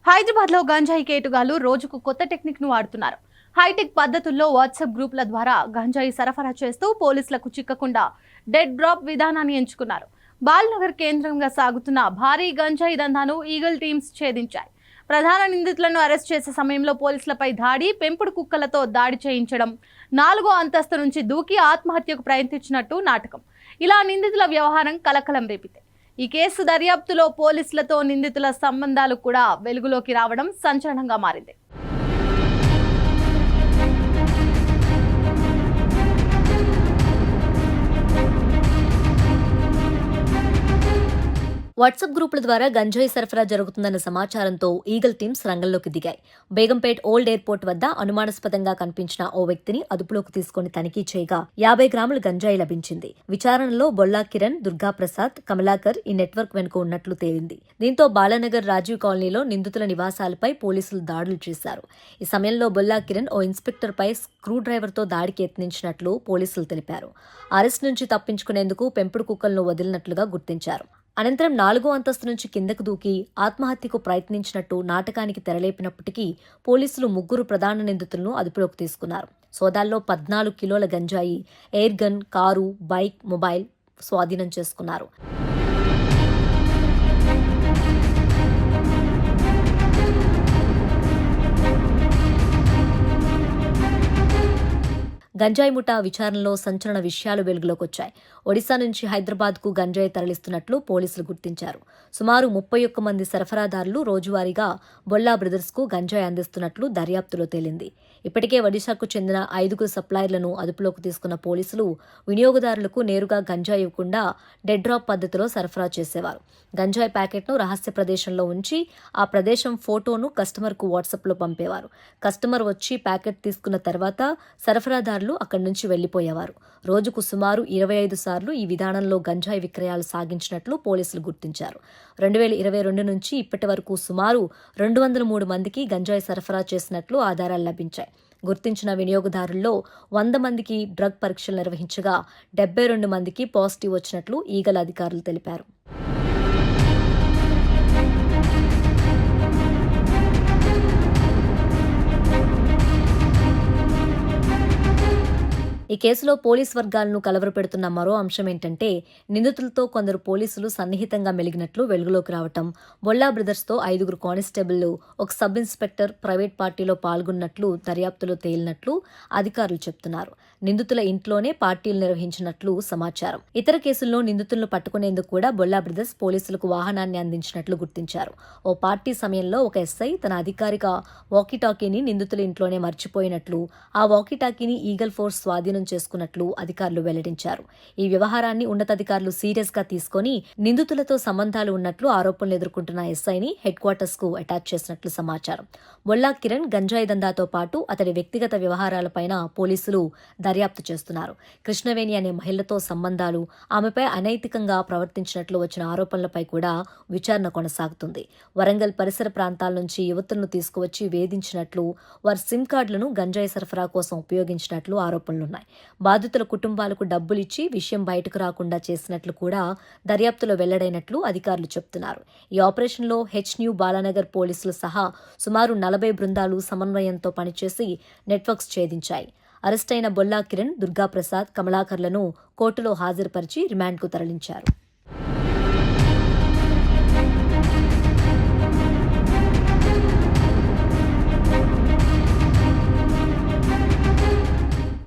హైదరాబాద్లో గంజాయి కేటుగాళ్లు రోజుకు కొత్త టెక్నిక్ను వాడుతున్నారు. హైటెక్ పద్ధతుల్లో వాట్సాప్ గ్రూపుల ద్వారా గంజాయి సరఫరా చేస్తూ పోలీసులకు చిక్కకుండా డెడ్ డ్రాప్ విధానాన్ని ఎంచుకున్నారు. బాల్నగర్ కేంద్రంగా సాగుతున్న భారీ గంజాయి దందాను ఈగల్ టీమ్స్ ఛేదించాయి. ప్రధాన నిందితులను అరెస్ట్ చేసే సమయంలో పోలీసులపై దాడి, పెంపుడు కుక్కలతో దాడి చేయించడం, 4వ అంతస్తు నుంచి దూకి ఆత్మహత్యకు ప్రయత్నించినట్టు నాటకం. ఇలా నిందితుల వ్యవహారం కలకలం రేపితే ఈ కేసు దర్యాప్తులో పోలీసులతో నిందితుల సంబంధాలు కూడా వెలుగులోకి రావడం సంచలనంగా మారింది. వాట్సాప్ గ్రూపుల ద్వారా గంజాయి సరఫరా జరుగుతుందన్న సమాచారంతో ఈగల్ టీమ్స్ రంగంలోకి దిగాయి. బేగంపేట్ ఓల్డ్ ఎయిర్పోర్ట్ వద్ద అనుమానాస్పదంగా కనిపించిన ఓ వ్యక్తిని అదుపులోకి తీసుకుని తనిఖీ చేయగా 50 గ్రాముల గంజాయి లభించింది. విచారణలో బొల్లా కిరణ్, దుర్గాప్రసాద్, కమలాకర్ ఈ నెట్వర్క్ వెనుక ఉన్నట్లు తేలింది. దీంతో బాలానగర్ రాజీవ్ కాలనీలో నిందితుల నివాసాలపై పోలీసులు దాడులు చేశారు. ఈ సమయంలో బొల్లా కిరణ్ ఓ ఇన్స్పెక్టర్పై స్క్రూ డ్రైవర్తో దాడికి యత్నించినట్లు పోలీసులు తెలిపారు. అరెస్ట్ నుంచి తప్పించుకునేందుకు పెంపుడు కుక్కలను వదిలినట్లుగా గుర్తించారు. అనంతరం 4వ అంతస్తు నుంచి కిందకు దూకి ఆత్మహత్యకు ప్రయత్నించినట్టు నాటకానికి తెరలేపినప్పటికీ పోలీసులు 3 ప్రధాన నిందితులను అదుపులోకి తీసుకున్నారు. సోదాల్లో 14 కిలోల గంజాయి, air gun, car, bike, mobile స్వాధీనం చేసుకున్నారు. గంజాయి ముఠా విచారణలో సంచలన విషయాలు వెలుగులోకొచ్చాయి. ఒడిశా నుంచి హైదరాబాద్కు గంజాయి తరలిస్తున్నట్లు పోలీసులు గుర్తించారు. సుమారు 31 మంది సరఫరాదారులు రోజువారీగా బొల్లా బ్రదర్స్కు గంజాయి అందిస్తున్నట్లు దర్యాప్తులో తేలింది. ఇప్పటికే ఒడిశాకు చెందిన 5 సప్లయర్లను అదుపులోకి తీసుకున్న పోలీసులు వినియోగదారులకు నేరుగా గంజాయి ఇవ్వకుండా డెడ్ డ్రాప్ పద్ధతిలో సరఫరా చేసేవారు. గంజాయి ప్యాకెట్ను రహస్య ప్రదేశంలో ఉంచి ఆ ప్రదేశం ఫోటోను కస్టమర్కు వాట్సాప్లో పంపేవారు. కస్టమర్ వచ్చి ప్యాకెట్ తీసుకున్న తర్వాత సరఫరాదారులు అక్కడి నుంచి వెళ్లిపోయేవారు. రోజుకు సుమారు 25 సార్లు ఈ విధానంలో గంజాయి విక్రయాలు సాగించినట్లు పోలీసులు గుర్తించారు. 2022 నుంచి ఇప్పటి వరకు సుమారు 203 మందికి గంజాయి సరఫరా చేసినట్లు ఆధారాలు లభించాయి. గుర్తించిన వినియోగదారుల్లో 100 మందికి డ్రగ్ పరీక్షలు నిర్వహించగా 72 మందికి పాజిటివ్ వచ్చినట్లు ఈగల్ అధికారులు తెలిపారు. ఈ కేసులో పోలీస్ వర్గాలను కలవరపెడుతున్న మరో అంశం ఏంటంటే నిందితులతో కొందరు పోలీసులు సన్నిహితంగా మెలిగినట్లు వెలుగులోకి రావటం. బొల్లా బ్రదర్స్తో 5 కానిస్టేబుళ్లు, ఒక సబ్ ఇన్స్పెక్టర్ ప్రైవేట్ పార్టీలో పాల్గొన్నట్లు దర్యాప్తులో తేలినట్లు అధికారులు చెబుతున్నారు. నిందితుల ఇంట్లోనే పార్టీలు నిర్వహించినట్లు సమాచారం. ఇతర కేసుల్లో నిందితులను పట్టుకునేందుకు కూడా బొల్లా బ్రదర్స్ పోలీసులకు వాహనాన్ని అందించినట్లు గుర్తించారు. ఓ పార్టీ సమయంలో ఒక ఎస్ఐ తన అధికారిక వాకీటాకీని నిందితుల ఇంట్లోనే మర్చిపోయినట్లు, ఆ వాకీటాకీని ఈగల్ ఫోర్స్ స్వాధీనం చేసుకున్నట్లు అధికారులు వెల్లడించారు. ఈ వ్యవహారాన్ని ఉన్నతాధికారులు సీరియస్ గా తీసుకుని నిందితులతో సంబంధాలు ఉన్నట్లు ఆరోపణలు ఎదుర్కొంటున్న ఎస్ఐని హెడ్ క్వార్టర్స్ కు అటాచ్ చేసినట్లు సమాచారం. బొల్లా కిరణ్ గంజాయి దందాతో పాటు అతడి వ్యక్తిగత వ్యవహారాలపైన పోలీసులు దర్యాప్తు చేస్తున్నారు. కృష్ణవేణి అనే మహిళతో సంబంధాలు, ఆమెపై అనైతికంగా ప్రవర్తించినట్లు వచ్చిన ఆరోపణలపై కూడా విచారణ కొనసాగుతుంది. వరంగల్ పరిసర ప్రాంతాల నుంచి యువతులను తీసుకువచ్చి వేధించినట్లు, వారి సిమ్ కార్డులను గంజాయి సరఫరా కోసం ఉపయోగించినట్లు ఆరోపణలున్నాయి. బాధితుల కుటుంబాలకు డబ్బులిచ్చి విషయం బయటకు రాకుండా చేసినట్లు కూడా దర్యాప్తులో వెల్లడైనట్లు అధికారులు చెబుతున్నారు. ఈ ఆపరేషన్లో హెచ్న్యూ బాలానగర్ పోలీసులు సహా సుమారు 40 బృందాలు సమన్వయంతో పనిచేసి నెట్వర్క్స్ ఛేదించాయి. అరెస్టైన బొల్లా కిరణ్, దుర్గాప్రసాద్, కమలాకర్లను కోర్టులో హాజరుపరిచి రిమాండ్కు తరలించారు.